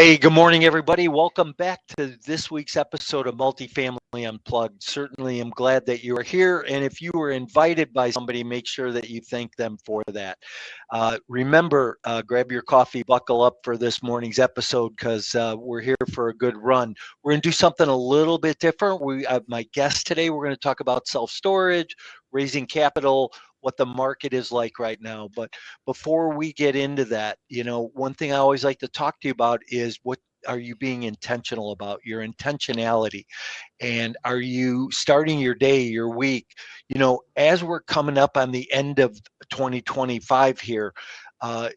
Hey, good morning, everybody. Welcome back to this week's episode of Multifamily Unplugged. Certainly, I'm glad that you are here. And if you were invited by somebody, make sure that you thank them for that. Remember, grab your coffee, buckle up for this morning's episode because we're here for a good run. We're going to do something a little bit different. We have my guest today. We're going to talk about self-storage, raising capital, what the market is like right now. But before we get into that, one thing I always like to talk to you about is what are you being intentional about, your intentionality, and are you starting your day, your week? As we're coming up on the end of 2025 here,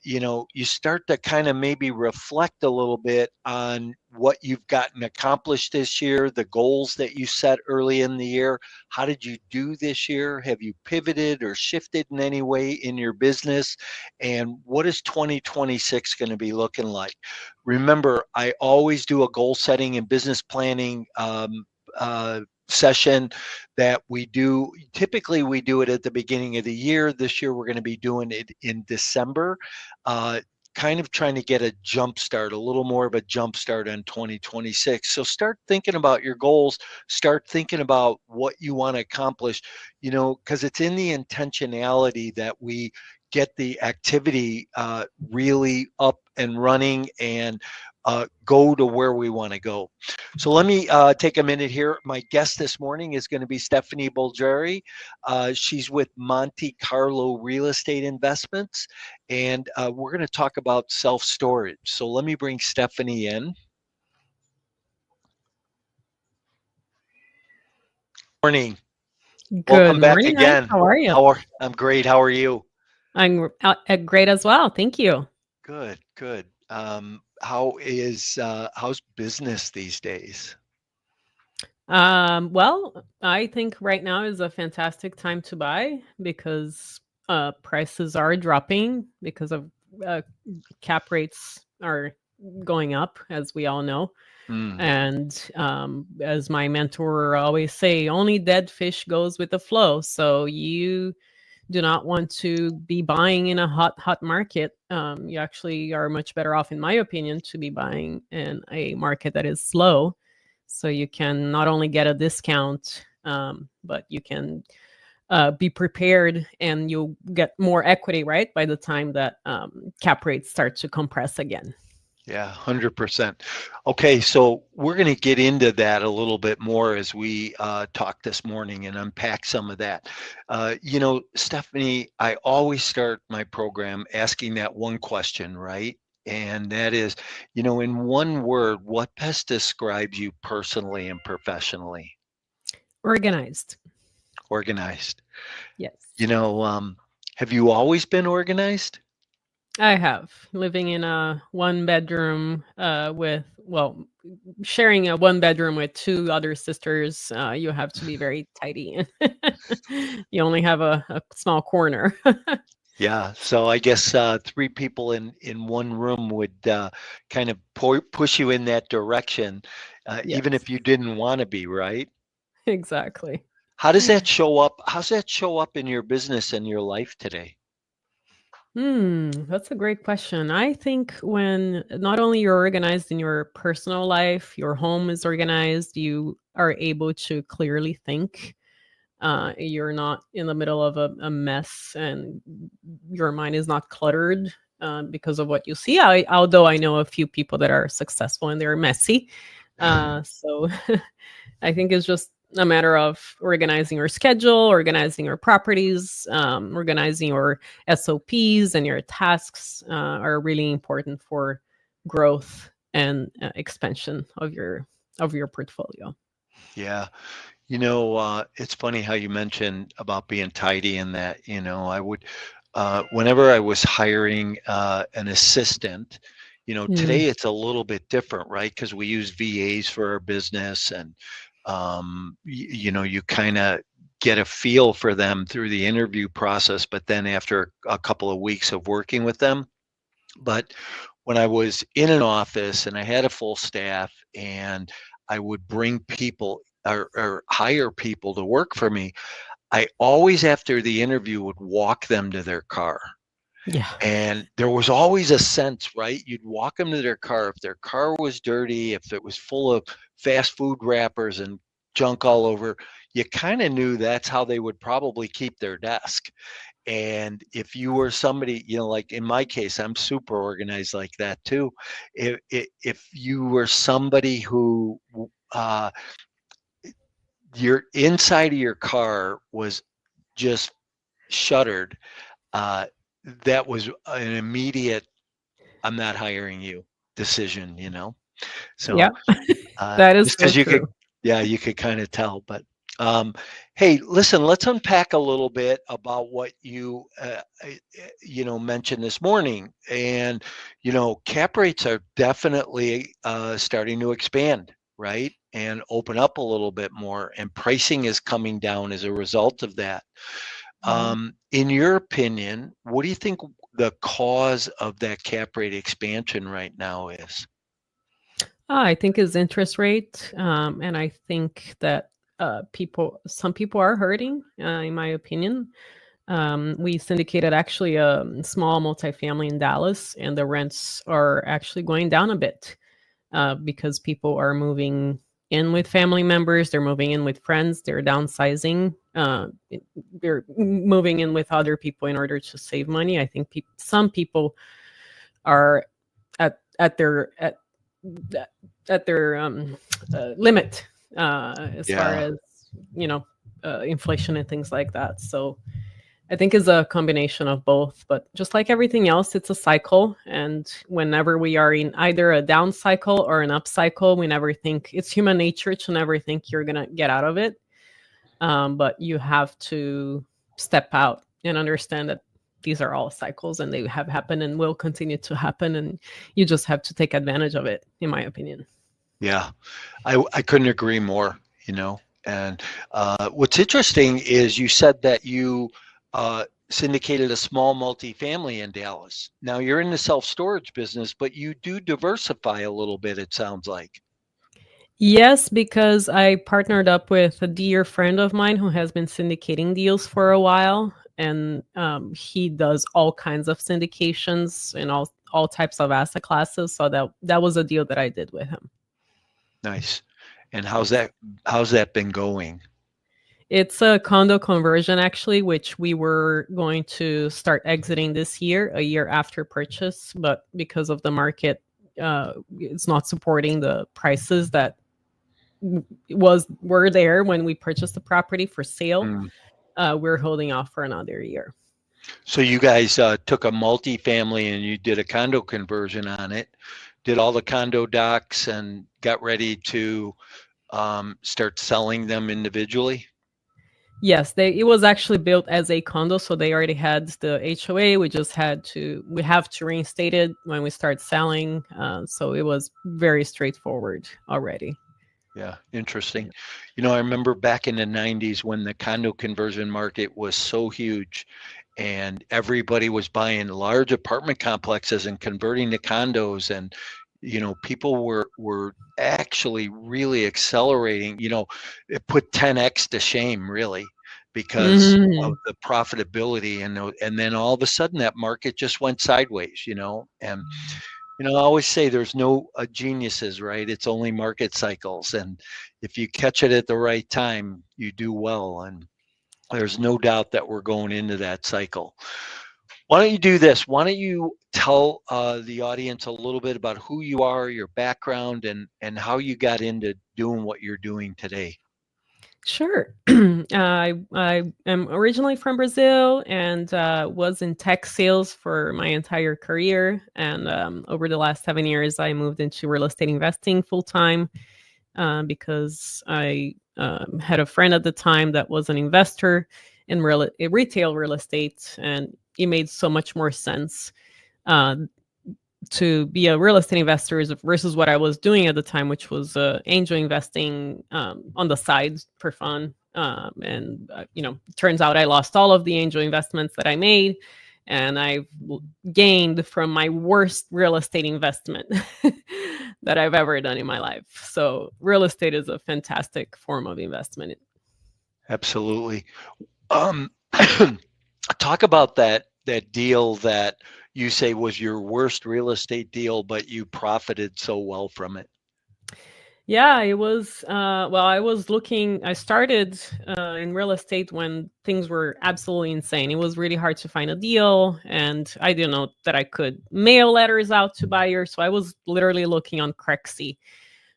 you start to kind of maybe reflect a little bit on what you've gotten accomplished this year, the goals that you set early in the year. How did you do this year? Have you pivoted or shifted in any way in your business? And what is 2026 going to be looking like? Remember, I always do a goal setting and business planning session that we do. Typically, we do it at the beginning of the year. This year, we're going to be doing it in December, kind of trying to get a jump start, a little more of a jump start on 2026. So start thinking about your goals, start thinking about what you want to accomplish, because it's in the intentionality that we get the activity really up and running and go to where we want to go. So let me take a minute here. My guest this morning is going to be Steffany Boldrini. She's with Monte, Carlo Real Estate Investments, and we're going to talk about self-storage. So let me bring Steffany in. Morning. Good Welcome back morning. again. How are you? I'm great. How are you? I'm great as well. Thank you. Good, good. How's business these days? Well, I think right now is a fantastic time to buy because prices are dropping because of cap rates are going up, as we all know. And as my mentor always say, only dead fish goes with the flow. So you do not want to be buying in a hot market. You actually are much better off, in my opinion, to be buying in a market that is slow. So you can not only get a discount, but you can be prepared and you'll get more equity, right? By the time that cap rates start to compress again. Yeah, 100%. Okay, so we're going to get into that a little bit more as we talk this morning and unpack some of that. Steffany, I always start my program asking that one question, right? And that is, in one word, what best describes you personally and professionally? Organized. Organized. Yes. Have you always been organized? I have. Living in a one bedroom sharing a one bedroom with two other sisters, you have to be very tidy. You only have a small corner. Yeah, so I guess three people in one room would kind of push you in that direction, even Yes, if you didn't want to be, right? exactly. How does that show up? How's that show up in your business and your life today? That's a great question. I think when not only you're organized in your personal life, your home is organized, you are able to clearly think. You're not in the middle of a mess and your mind is not cluttered because of what you see. Although I know a few people that are successful and they're messy. So I think it's just a matter of organizing your schedule, organizing your properties, organizing your SOPs, and your tasks are really important for growth and expansion of your portfolio. Yeah, it's funny how you mentioned about being tidy and that, I would, whenever I was hiring an assistant, Mm, today it's a little bit different, right? Because we use VAs for our business and, you kind of get a feel for them through the interview process, but then after a couple of weeks of working with them. But when I was in an office and I had a full staff and I would bring people or hire people to work for me, I always, after the interview, would walk them to their car. Yeah. And there was always a sense, right? You'd walk them to their car. If their car was dirty, if it was full of fast food wrappers and junk all over, you kind of knew that's how they would probably keep their desk. And if you were somebody, like in my case, I'm super organized like that too. If you were somebody who your inside of your car was just shuttered, uh, that was an immediate "I'm not hiring you" decision. So Yeah. That is just so because you could, true. yeah, you could kind of tell. But hey, listen, let's unpack a little bit about what you mentioned this morning. And cap rates are definitely starting to expand, right, and open up a little bit more, and pricing is coming down as a result of that. In your opinion, what do you think the cause of that cap rate expansion right now is? I think is interest rate, and I think that some people are hurting, in my opinion. We syndicated actually a small multifamily in Dallas, and the rents are actually going down a bit because people are moving in with family members, they're moving in with friends, they're downsizing, they're moving in with other people in order to save money. I think some people are at their at their limit as far Yeah. as you know inflation and things like that. So I think is a combination of both, but just like everything else, it's a cycle. And whenever we are in either a down cycle or an up cycle, we never think it's human nature to never think you're gonna get out of it. But you have to step out and understand that these are all cycles and they have happened and will continue to happen. And you just have to take advantage of it, in my opinion. Yeah, I couldn't agree more. And what's interesting is you said that you syndicated a small multifamily in Dallas. Now you're in the self-storage business, but you do diversify a little bit, it sounds like. Yes, because I partnered up with a dear friend of mine who has been syndicating deals for a while, and he does all kinds of syndications in all types of asset classes. So that was a deal that I did with him. Nice. And how's Yes. that been going? It's a condo conversion, actually, which we were going to start exiting this year, a year after purchase. But because of the market, it's not supporting the prices that were there when we purchased the property for sale. Mm. We're holding off for another year. So you guys took a multifamily and you did a condo conversion on it, did all the condo docs, and got ready to start selling them individually? Yes, it was actually built as a condo, so they already had the HOA. We have to reinstate it when we start selling. So it was very straightforward already. Yeah, interesting. Yeah. I remember back in the 90s when the condo conversion market was so huge and everybody was buying large apartment complexes and converting to condos, and people were actually really accelerating. It put 10x to shame, really, because of Mhm. the profitability, and then all of a sudden that market just went sideways. And I always say there's no geniuses, right? It's only market cycles. And if you catch it at the right time, you do well. And there's no doubt that we're going into that cycle. Why don't you do this? Why don't you tell the audience a little bit about who you are, your background, and how you got into doing what you're doing today? Sure. I am originally from Brazil and was in tech sales for my entire career. And over the last 7 years, I moved into real estate investing full time because I had a friend at the time that was an investor in retail real estate, and it made so much more sense uh, to be a real estate investor versus what I was doing at the time, which was angel investing on the side for fun. Turns out I lost all of the angel investments that I made, and I've gained from my worst real estate investment that I've ever done in my life. So, real estate is a fantastic form of investment. Absolutely. Um, talk about deal that you say was your worst real estate deal, but you profited so well from it? Yeah, it was, I started in real estate when things were absolutely insane. It was really hard to find a deal, and I didn't know that I could mail letters out to buyers. So I was literally looking on Crexy,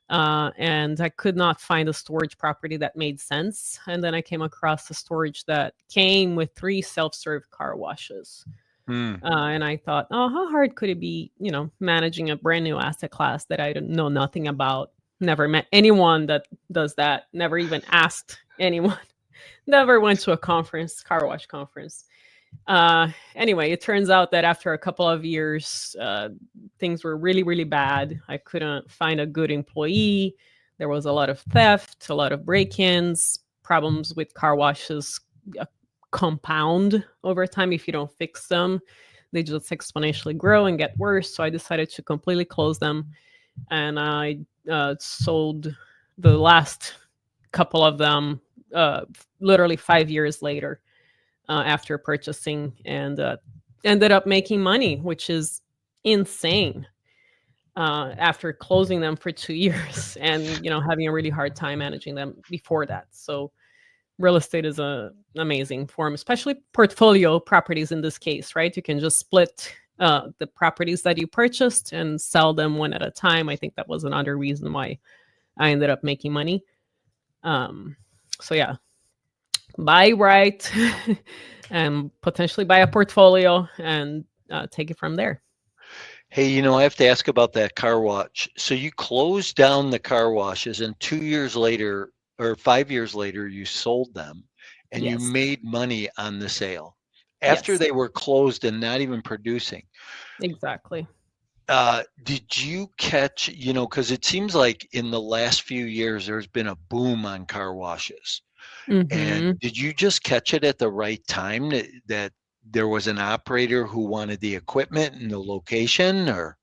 and I could not find a storage property that made sense. And then I came across a storage that came with 3 self-serve car washes. Hmm. And I thought, oh, how hard could it be, managing a brand new asset class that I know nothing about? Never met anyone that does that. Never even asked anyone. Never went to a conference, car wash conference. Anyway, it turns out that after a couple of years, things were really, really bad. I couldn't find a good employee. There was a lot of theft, a lot of break-ins, problems with car washes compound over time if you don't fix them. They just exponentially grow and get worse. So I decided to completely close them, and I sold the last couple of them literally 5 years later after purchasing, and ended up making money, which is insane after closing them for 2 years and having a really hard time managing them before that. So real estate is an amazing form, especially portfolio properties in this case, right? You can just split the properties that you purchased and sell them one at a time. I think that was another reason why I ended up making money. So yeah, buy right and potentially buy a portfolio and take it from there. Hey, I have to ask about that car wash. So you closed down the car washes, and 2 years later or 5 years later, you sold them and you Yes. made money on the sale after Yes, they were closed and not even producing. exactly. Did you catch, because it seems like in the last few years, there's been a boom on car washes. And Hmm. did you just catch it at the right time that there was an operator who wanted the equipment and the location, or?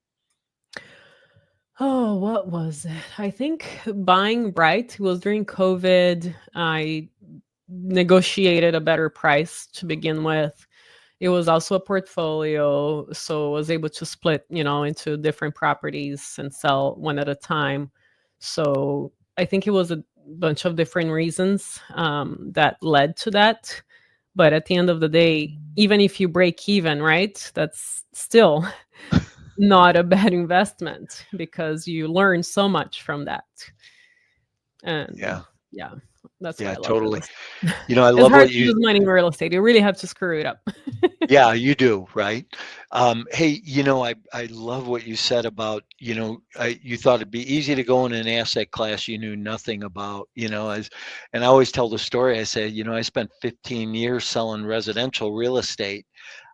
Oh, what was it? I think buying right was during COVID. I negotiated a better price to begin with. It was also a portfolio, so I was able to split, into different properties and sell one at a time. So I think it was a bunch of different reasons that led to that. But at the end of the day, even if you break even, right, that's still not a bad investment because you learn so much from that. And Yeah, yeah, that's why yeah, I love real totally. estate. I It's love hard what to you, lose money in real estate. You really have to screw it up. yeah, you do, right? Hey, I love what you said about, you thought it'd be easy to go in an asset class you knew nothing about, and I always tell the story. I say, I spent 15 years selling residential real estate.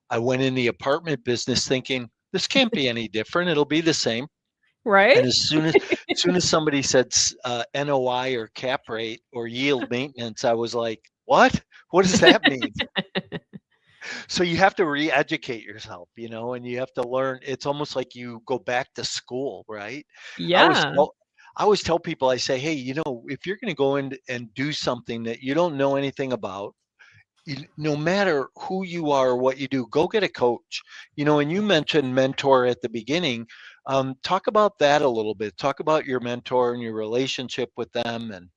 I went in the apartment business thinking this can't be any different. It'll be the same. Right? And as soon as somebody said NOI or cap rate or yield maintenance, I was like, what? What does that mean? So you have to re-educate yourself, and you have to learn. It's almost like you go back to school, right? I always Yeah. tell, I always tell people, I say, hey, if you're going to go in and do something that you don't know anything about, no matter who you are or what you do, go get a coach. And you mentioned mentor at the beginning. Talk about that a little bit. Talk about your mentor and your relationship with them. And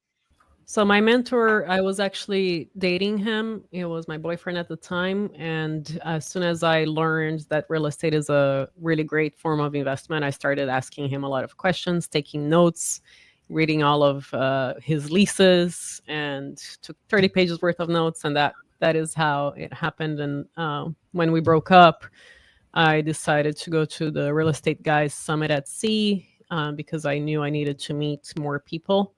So my mentor, I was actually dating him. He was my boyfriend at the time. And as soon as I learned that real estate is a really great form of investment, I started asking him a lot of questions, taking notes, reading all of his leases, and took 30 pages worth of notes. And that is how it happened. And when we broke up, I decided to go to the Real Estate Guys Summit at Sea because I knew I needed to meet more people,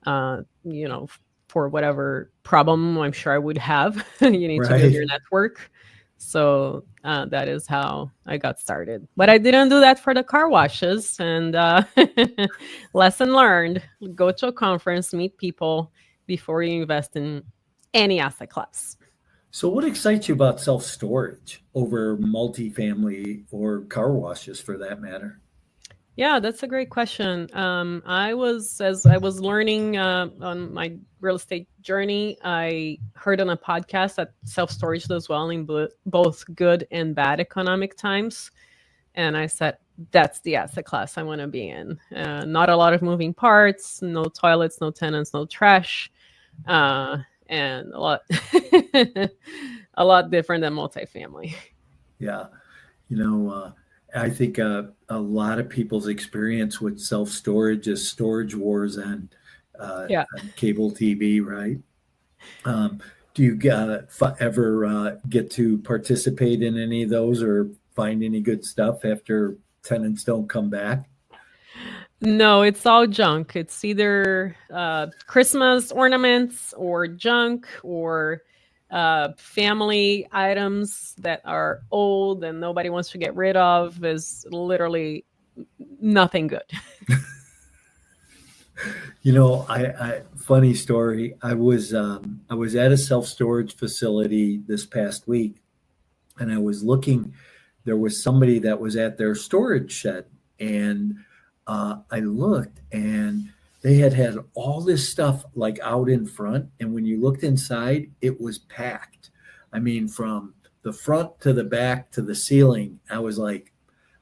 uh, you know, for whatever problem I'm sure I would have. You need to build Right. your network. So that is how I got started. But I didn't do that for the car washes. And lesson learned, go to a conference, meet people before you invest in any asset class. So, what excites you about self storage over multifamily or car washes for that matter? Yeah, that's a great question. As I was learning on my real estate journey, I heard on a podcast that self-storage does well in both good and bad economic times. And I said, that's the asset class I want to be in. Not a lot of moving parts, no toilets, no tenants, no trash, and a lot, a lot different than multifamily. Yeah. I think a lot of people's experience with self-storage is storage wars Yeah. on cable TV, right? Do you ever get to participate in any of those or find any good stuff after tenants don't come back? No, it's all junk. It's either Christmas ornaments or junk or family items that are old and nobody wants to get rid of. Is literally nothing good. I funny story. I was at a self storage facility this past week, and I was looking. There was somebody that was at their storage shed, and I looked, and they had all this stuff like out in front, and when you looked inside, it was packed. I mean, from the front to the back to the ceiling. I was like,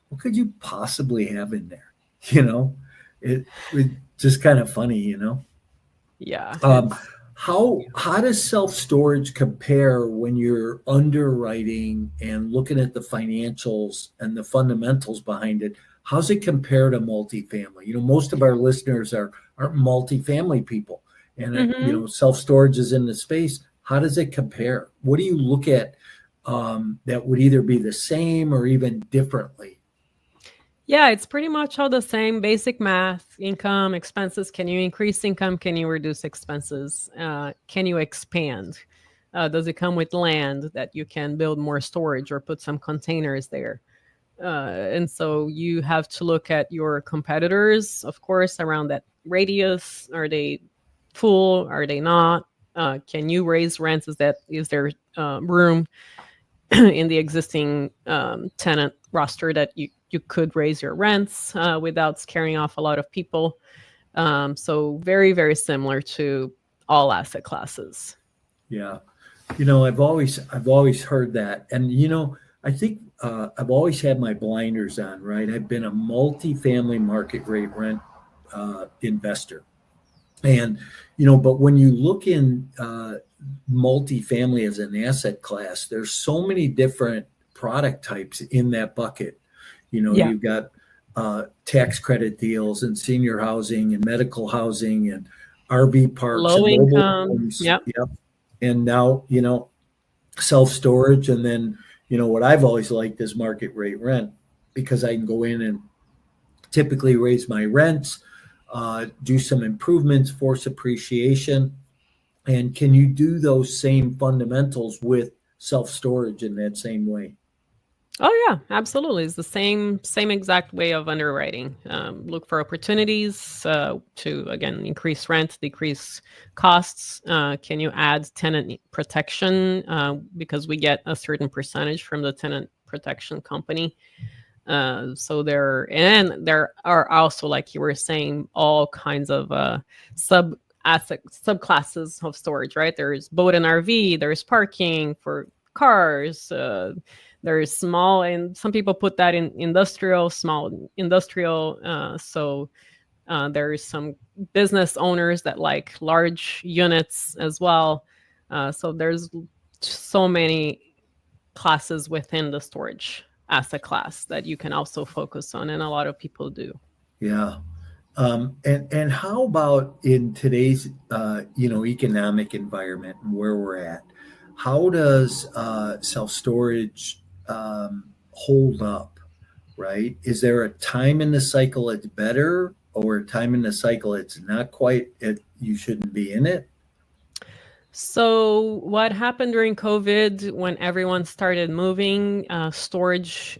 what could you possibly have in there? You know, it just kind of funny. Yeah, Um, how does self storage compare when you're underwriting and looking at the financials and the fundamentals behind it? How's it compare to multifamily? Most of our listeners aren't multifamily people, and hmm self storage is in the space. How does it compare? What do you look at that would either be the same or even differently? Yeah, it's pretty much all the same basic math, income, expenses. Can you increase income? Can you reduce expenses? Can you expand? Does it come with land that you can build more storage or put some containers there? And so you have to look at your competitors, of course, around that radius. Are they full? Are they not? Can you raise rents? Is there room in the existing tenant roster that you could raise your rents without scaring off a lot of people? So very, very similar to all asset classes. Yeah. I've always heard that. And I think I've always had my blinders on, right? I've been a multifamily market rate rent investor. And but when you look in multifamily as an asset class, there's so many different product types in that bucket. Yeah. You've got tax credit deals and senior housing and medical housing and RV parks Low and mobile income. homes. Yep. Yep. And now, self storage. And then, what I've always liked is market rate rent, because I can go in and typically raise my rents, do some improvements, force appreciation. And can you do those same fundamentals with self storage in that same way? Oh yeah, absolutely. It's the same exact way of underwriting. Look for opportunities to again increase rent, decrease costs. Can you add tenant protection because we get a certain percentage from the tenant protection company. So there are also, like you were saying, all kinds of subclasses of storage. Right? There's boat and RV. There's parking for cars. There's small, and some people put that in industrial, small industrial. So there's some business owners that like large units as well. So there's so many classes within the storage asset class that you can also focus on, and a lot of people do. Yeah. And how about in today's economic environment and where we're at? How does self storage hold up? Right? Is there a time in the cycle it's better, or a time in the cycle it's not quite? You shouldn't be in it. So what happened during COVID when everyone started moving, storage,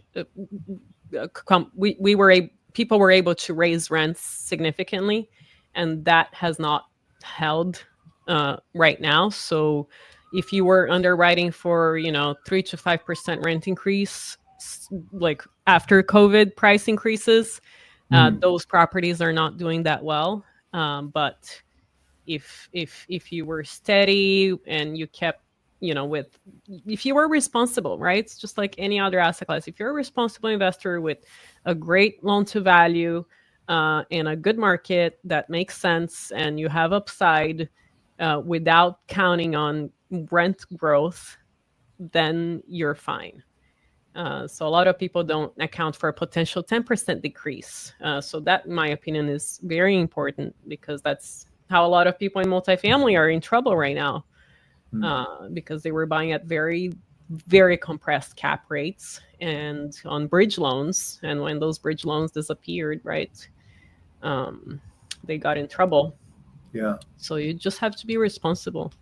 people were able to raise rents significantly, and that has not held right now. So if you were underwriting for 3 to 5% rent increase, like after COVID price increases, Those properties are not doing that well. But if you were steady and you kept, if you were responsible, right? It's just like any other asset class. If you're a responsible investor with a great loan to value in a good market that makes sense, and you have upside without counting on rent growth, then you're fine. So a lot of people don't account for a potential 10% decrease. So that, in my opinion, is very important, because that's how a lot of people in multifamily are in trouble right now, because they were buying at very, very compressed cap rates and on bridge loans. And when those bridge loans disappeared, right, they got in trouble. Yeah. So you just have to be responsible.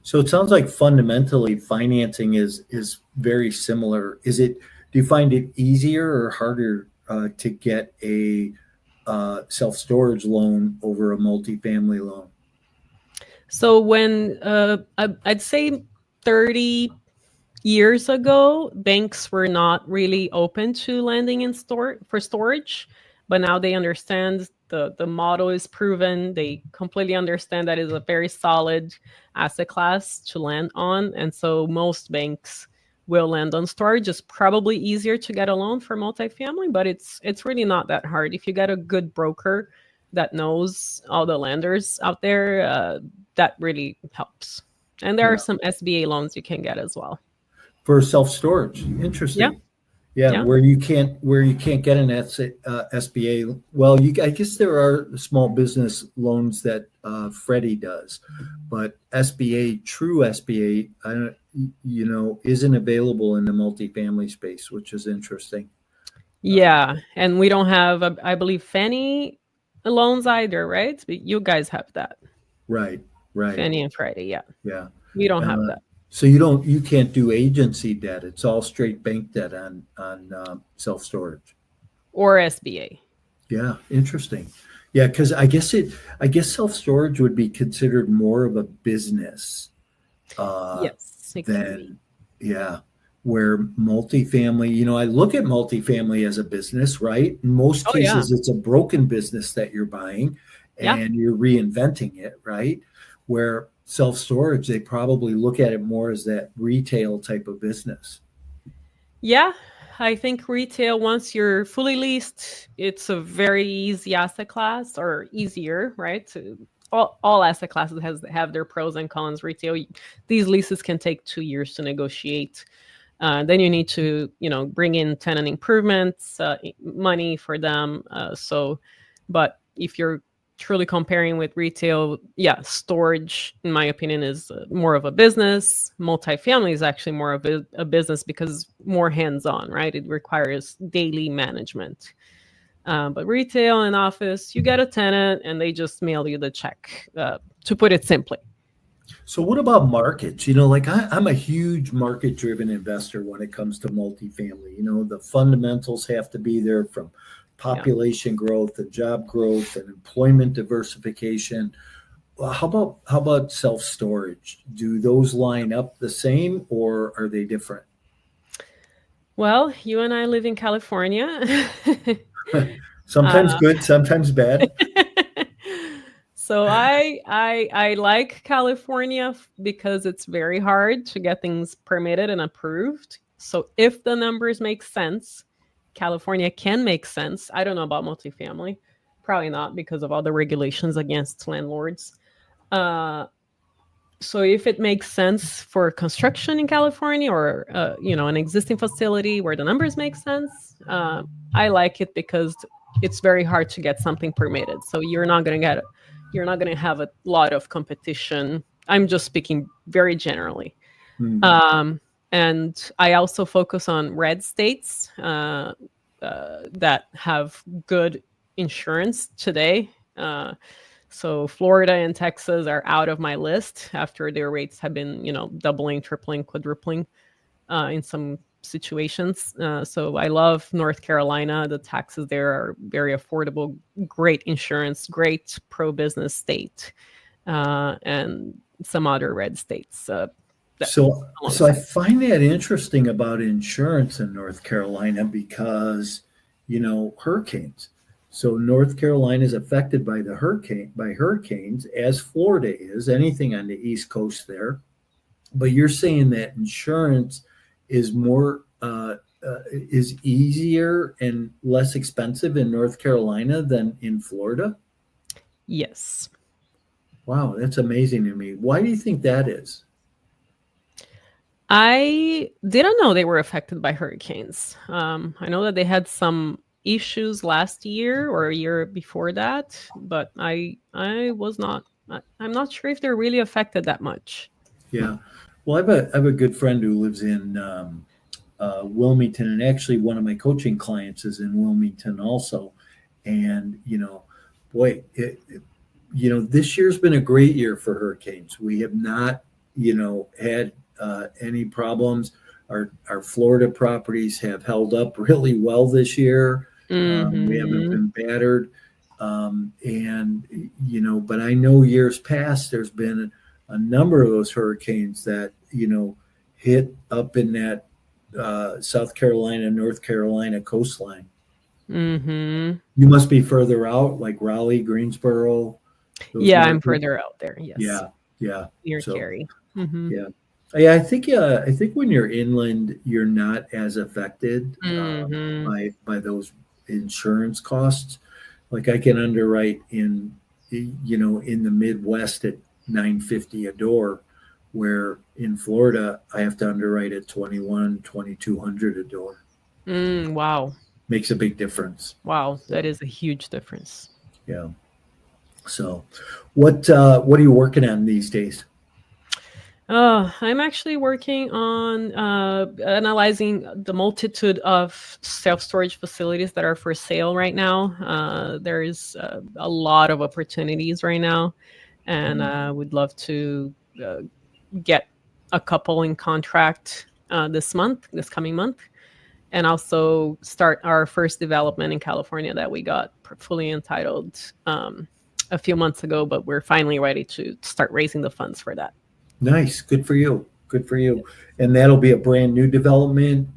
So it sounds like fundamentally financing is very similar. Do you find it easier or harder to get a self-storage loan over a multifamily loan? So when I'd say 30 years ago, banks were not really open to lending in for storage, but now they understand the model is proven. They completely understand that it's a very solid asset class to lend on, and so most banks will lend on storage. It's probably easier to get a loan for multifamily, but it's really not that hard if you get a good broker that knows all the lenders out there. That really helps, and there are some SBA loans you can get as well. For self-storage. Interesting. Yeah. Where you can't get an SBA. Well, I guess there are small business loans that Freddie does, but true SBA, isn't available in the multifamily space, which is interesting. Yeah, and we don't have, I believe, Fannie loans either, right? But you guys have that. Right. Fannie and Freddie, yeah. Yeah. We don't have that. So you can't do agency debt. It's all straight bank debt on self-storage. Or SBA. Yeah, interesting. Yeah, because I guess self-storage would be considered more of a business. Yes, it can be. Where multifamily, I look at multifamily as a business, right? In most cases, it's a broken business that you're buying and you're reinventing it, right? Where self-storage, they probably look at it more as that retail type of business. Yeah, I think retail, once you're fully leased, it's a very easy asset class, or easier, right? All asset classes have their pros and cons. Retail, these leases can take 2 years to negotiate. Then you need to, bring in tenant improvements, money for them. But if you're truly comparing with retail, storage, in my opinion, is more of a business. Multifamily is actually more of a business, because more hands-on, right? It requires daily management. But retail and office, you get a tenant and they just mail you the check, to put it simply. So what about markets? I'm a huge market-driven investor when it comes to multifamily. The fundamentals have to be there, from population growth and job growth and employment diversification. Well, how about self-storage? Do those line up the same, or are they different? Well, you and I live in California. Sometimes good, sometimes bad. So I like California because it's very hard to get things permitted and approved. So if the numbers make sense, California can make sense. I don't know about multifamily. Probably not, because of all the regulations against landlords. So if it makes sense for construction in California, or an existing facility where the numbers make sense, I like it, because it's very hard to get something permitted. So you're not going to have a lot of competition. I'm just speaking very generally. And I also focus on red states that have good insurance today. So Florida and Texas are out of my list after their rates have been, doubling, tripling, quadrupling in some situations. So I love North Carolina. The taxes there are very affordable, great insurance, great pro-business state, and some other red states. So I find that interesting about insurance in North Carolina, because, hurricanes. So North Carolina is affected by hurricanes, as Florida is, anything on the East Coast there. But you're saying that insurance is more is easier and less expensive in North Carolina than in Florida? Yes. Wow, that's amazing to me. Why do you think that is? I didn't know they were affected by hurricanes. I know that they had some issues last year or a year before that, but I was not. I'm not sure if they're really affected that much. Yeah. Well, I have a good friend who lives in Wilmington, and actually one of my coaching clients is in Wilmington also. And boy, this year's been a great year for hurricanes. We have not, had any problems. Our Florida properties have held up really well this year. We haven't been battered. But I know years past, there's been a number of those hurricanes that, hit up in that South Carolina, North Carolina coastline. Mm-hmm. You must be further out, like Raleigh, Greensboro. Yeah, I'm further out there. Yes. Yeah. Near Cary. Mm-hmm. Yeah. I think when you're inland, you're not as affected by those insurance costs. Like I can underwrite in the Midwest at $950 a door, where in Florida I have to underwrite at $2,200 a door. Wow. Makes a big difference. Wow, that is a huge difference. Yeah. So, what are you working on these days? I'm actually working on analyzing the multitude of self-storage facilities that are for sale right now. There is a lot of opportunities right now, and we'd love to get a couple in contract this coming month, and also start our first development in California that we got fully entitled a few months ago, but we're finally ready to start raising the funds for that. Nice. Good for you. And that'll be a brand new development,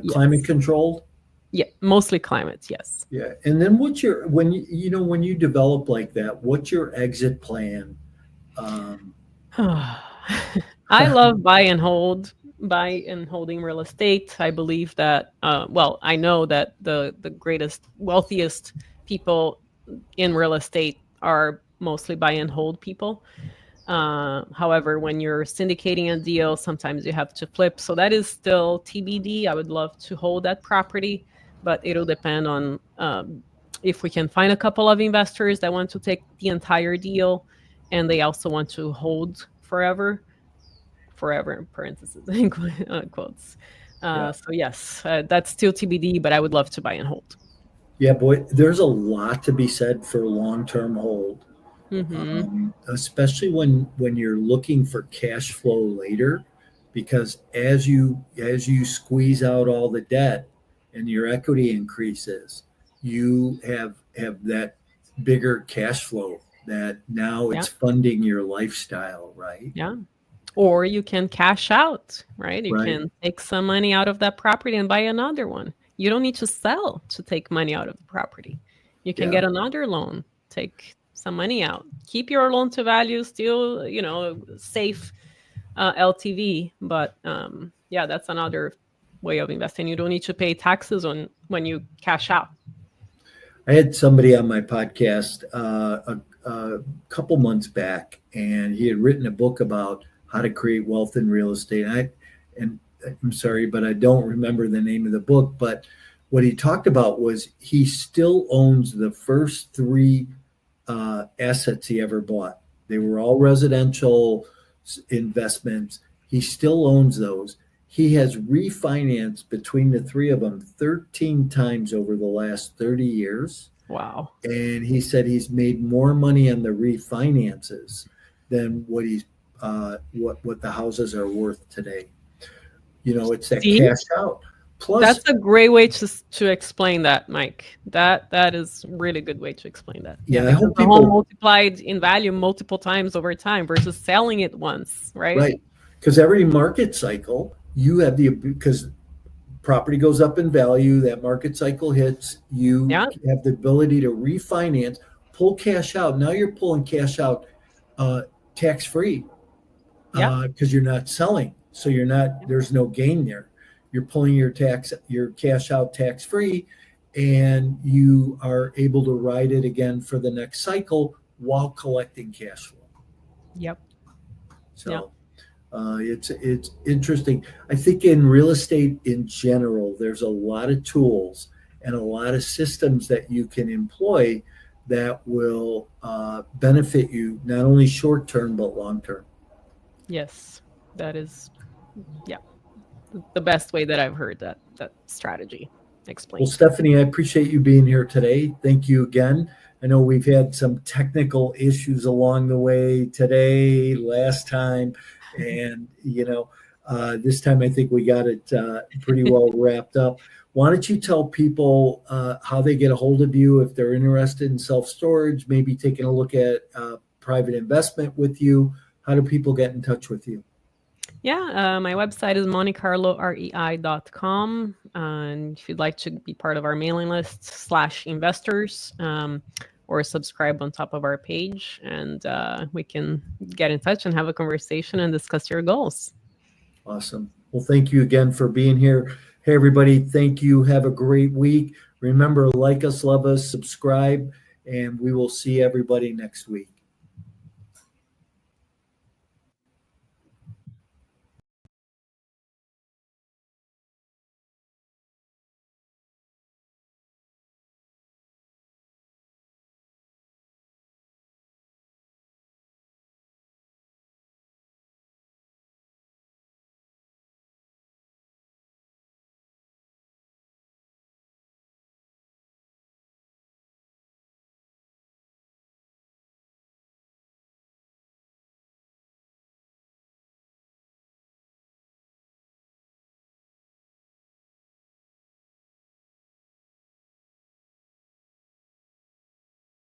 climate controlled? Yeah, mostly climate, yes. Yeah. And then when you develop like that, what's your exit plan? I love buy and holding real estate. I believe that, I know that the greatest, wealthiest people in real estate are mostly buy and hold people. However, when you're syndicating a deal, sometimes you have to flip. So that is still TBD. I would love to hold that property, but it'll depend on if we can find a couple of investors that want to take the entire deal and they also want to hold forever in parentheses, quotes. So yes, that's still TBD, but I would love to buy and hold. Yeah, boy, there's a lot to be said for long-term hold. Especially when you're looking for cash flow later, because as you squeeze out all the debt and your equity increases, you have that bigger cash flow that now it's funding your lifestyle, right? Yeah. Or you can cash out, right? You can take some money out of that property and buy another one. You don't need to sell to take money out of the property. You can get another loan, take some money out, keep your loan to value still, safe LTV. But that's another way of investing. You don't need to pay taxes when you cash out. I had somebody on my podcast a couple months back, and he had written a book about how to create wealth in real estate. And I'm sorry, but I don't remember the name of the book. But what he talked about was he still owns the first three assets he ever bought. They were all residential investments. He still owns those. He has refinanced between the three of them 13 times over the last 30 years. Wow. And he said he's made more money on the refinances than what the houses are worth today. It's that cash out. Plus, that's a great way to explain that, Mike. That is a really good way to explain that. Yeah, I hope the home multiplied in value multiple times over time versus selling it once, right? Right, because every market cycle you have because property goes up in value, that market cycle hits, you Yeah. have the ability to refinance, pull cash out. Now you're pulling cash out tax free Yeah. because you're not selling. So there's no gain there. You're pulling your cash out tax free, and you are able to ride it again for the next cycle while collecting cash flow. Yep. So it's interesting. I think in real estate in general, there's a lot of tools and a lot of systems that you can employ that will benefit you not only short term but long term. Yes, that is, the best way that I've heard that strategy explained. Well, Steffany, I appreciate you being here today. Thank you again. I know we've had some technical issues along the way today, last time, and this time I think we got it pretty well wrapped up. Why don't you tell people how they get a hold of you if they're interested in self-storage, maybe taking a look at private investment with you? How do people get in touch with you? Yeah, my website is montecarlorei.com. And if you'd like to be part of our mailing list /investors, or subscribe on top of our page, and we can get in touch and have a conversation and discuss your goals. Awesome. Well, thank you again for being here. Hey, everybody, thank you. Have a great week. Remember, like us, love us, subscribe, and we will see everybody next week.